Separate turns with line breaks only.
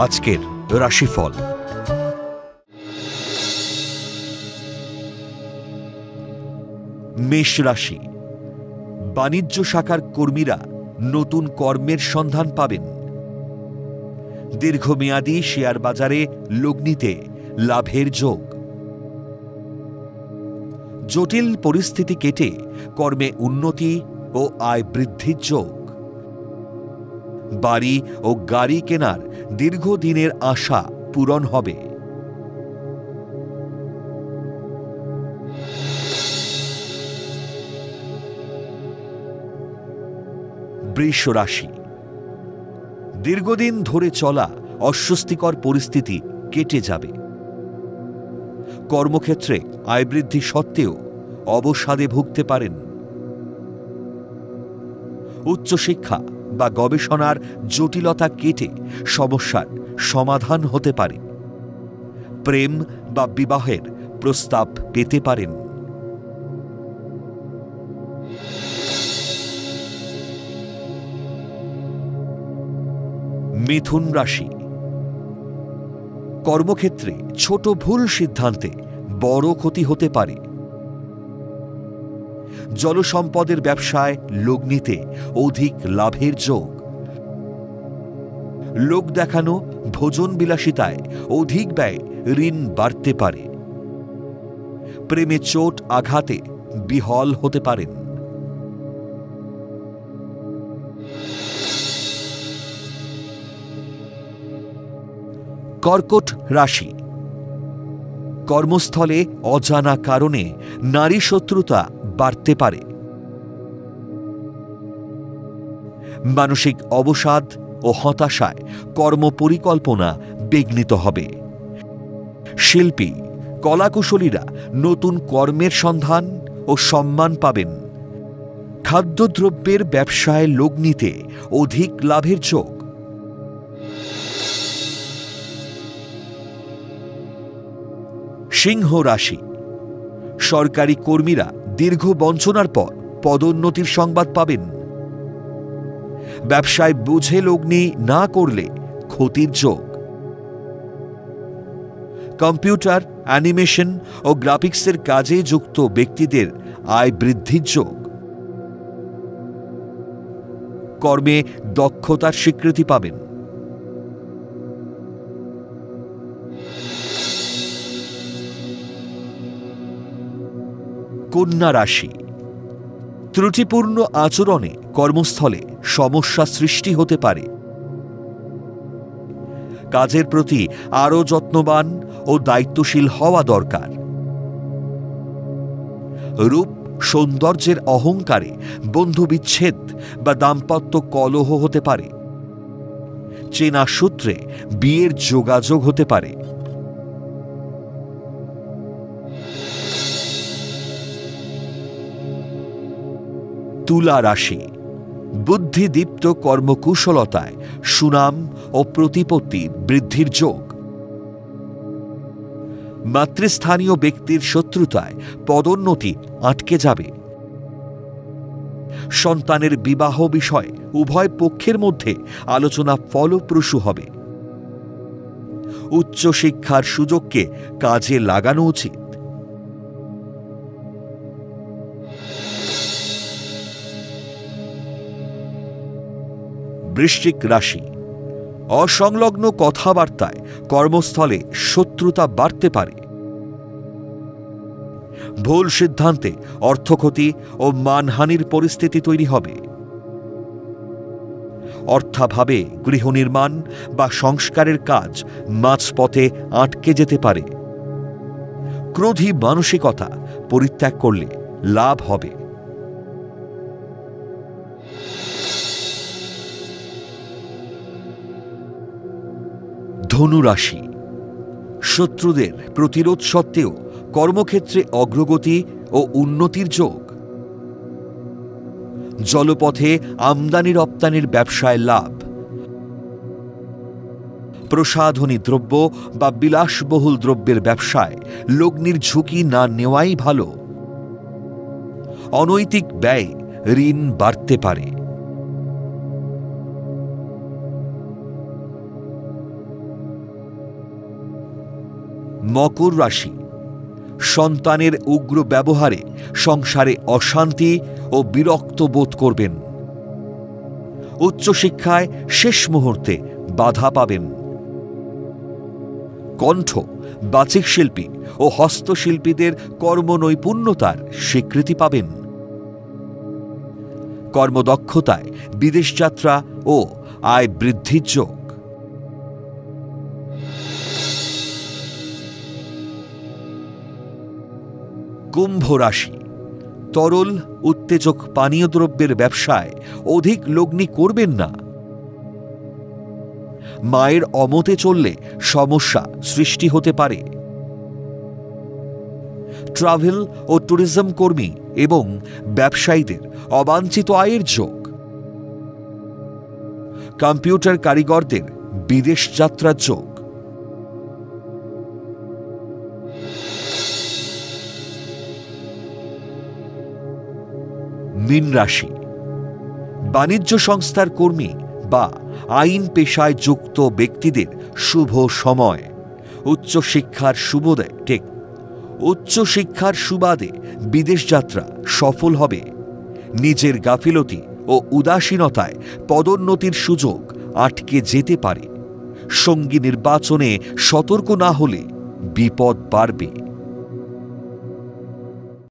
আজকের রাশিফল। মেষ রাশি, বাণিজ্য শাখার কর্মীরা নতুন কর্মের সন্ধান পাবেন। দীর্ঘমেয়াদী শেয়ার বাজারে লগ্নিতে লাভের যোগ। জটিল পরিস্থিতি কেটে কর্মে উন্নতি ও আয় বৃদ্ধির যোগ। বাড়ি ও গাড়ি কেনার দীর্ঘদিনের আশা পূরণ হবে। বৃষ রাশি, দীর্ঘদিন ধরে চলা অস্বস্তিকর পরিস্থিতি কেটে যাবে। কর্মক্ষেত্রে আয় বৃদ্ধি সত্ত্বেও অবসাদে ভুগতে পারেন। উচ্চশিক্ষা বা গবেষণার জটিলতা কেটে সমস্যার সমাধান হতে পারে। প্রেম বা বিবাহের প্রস্তাব পেতে পারেন। মিথুন রাশি, কর্মক্ষেত্রে ছোট ভুল সিদ্ধান্তে বড় ক্ষতি হতে পারে। জলসম্পদের ব্যবসায় লগ্নিতে অধিক লাভের যোগ। লোক দেখানো ভোজন বিলাসিতায় অধিক ব্যয়, ঋণ বাড়তে পারে। প্রেমে চোট আঘাতে বিহল হতে পারেন। কর্কট রাশি, কর্মস্থলে অজানা কারণে নারী শত্রুতা বাড়তে পারে। মানসিক অবসাদ ও হতাশায় কর্মপরিকল্পনা বিঘ্নিত হবে। শিল্পী, কলাকুশলীরা নতুন কর্মের সন্ধান ও সম্মান পাবেন। খাদ্যদ্রব্যের ব্যবসায় লগ্নিতে অধিক লাভের যোগ। সিংহ রাশি, সরকারি কর্মীরা দীর্ঘ বঞ্চনার পর পদোন্নতির সংবাদ পাবেন। ব্যবসায় বুঝে লগ্নি না করলে ক্ষতির যোগ। কম্পিউটার, অ্যানিমেশন ও গ্রাফিক্সের কাজে যুক্ত ব্যক্তিদের আয় বৃদ্ধির যোগ। কর্মে দক্ষতার স্বীকৃতি পাবেন। কন্যা রাশি, ত্রুটিপূর্ণ আচরণে কর্মস্থলে সমস্যা সৃষ্টি হতে পারে। কাজের প্রতি আরও যত্নবান ও দায়িত্বশীল হওয়া দরকার। রূপ সৌন্দর্যের অহংকারে বন্ধুবিচ্ছেদ বা দাম্পত্য কলহ হতে পারে। চেনা সূত্রে বিয়ের যোগাযোগ হতে পারে। তুলা রাশি, বুদ্ধিদীপ্ত কর্মকুশলতায় সুনাম ও প্রতিপত্তি বৃদ্ধির যোগ। মাতৃস্থানীয় ব্যক্তির শত্রুতায় পদোন্নতি আটকে যাবে। সন্তানের বিবাহ বিষয়ে উভয় পক্ষের মধ্যে আলোচনা ফলপ্রসূ হবে। উচ্চশিক্ষার সুযোগকে কাজে লাগানো উচিত। বৃশ্চিক রাশি, অসংলগ্ন কথাবার্তায় কর্মস্থলে শত্রুতা বাড়তে পারে। ভুল সিদ্ধান্তে অর্থক্ষতি ও মানহানির পরিস্থিতি তৈরি হবে। অর্থাভাবে গৃহ নির্মাণ বা সংস্কারের কাজ মাঝপথে আটকে যেতে পারে। ক্রোধী মানসিকতা পরিত্যাগ করলে লাভ হবে। ধনু রাশি, শত্রুদের প্রতিরোধ সত্ত্বেও কর্মক্ষেত্রে অগ্রগতি ও উন্নতির যোগ। জলপথে আমদানি রপ্তানির ব্যবসায় লাভ। প্রসাধনী দ্রব্য বা বিলাসবহুল দ্রব্যের ব্যবসায় লগ্নির ঝুঁকি না নেওয়াই ভালো। অনৈতিক ব্যয়, ঋণ বাড়তে পারে। মকর রাশি, সন্তানের উগ্র ব্যবহারে সংসারে অশান্তি ও বিরক্ত বোধ করবেন। উচ্চশিক্ষায় শেষ মুহূর্তে বাধা পাবেন। কণ্ঠ, বাচিক শিল্পী ও হস্তশিল্পীদের কর্মনৈপুণ্যতার স্বীকৃতি পাবেন। কর্মদক্ষতায় বিদেশ যাত্রা ও আয় বৃদ্ধির যোগ। কুম্ভ রাশি, তরল উত্তেজক পানীয় দ্রব্যের ব্যবসায় অধিক লগ্নি করবেন না। মায়ের অমতে চললে সমস্যা সৃষ্টি হতে পারে। ট্রাভেল ও ট্যুরিজম কর্মী এবং ব্যবসায়ীদের অবাঞ্ছিত আয়ের যোগ। কম্পিউটার কারিগরদের বিদেশ যাত্রার যোগ। মীন রাশি, বাণিজ্য সংস্থার কর্মী বা আইন পেশায় যুক্ত ব্যক্তিদের শুভ সময়। উচ্চশিক্ষার সুবাদে বিদেশ যাত্রা সফল হবে। নিজের গাফিলতি ও উদাসীনতায় পদোন্নতির সুযোগ আটকে যেতে পারে। সঙ্গী নির্বাচনে সতর্ক না হলে বিপদ বাড়বে।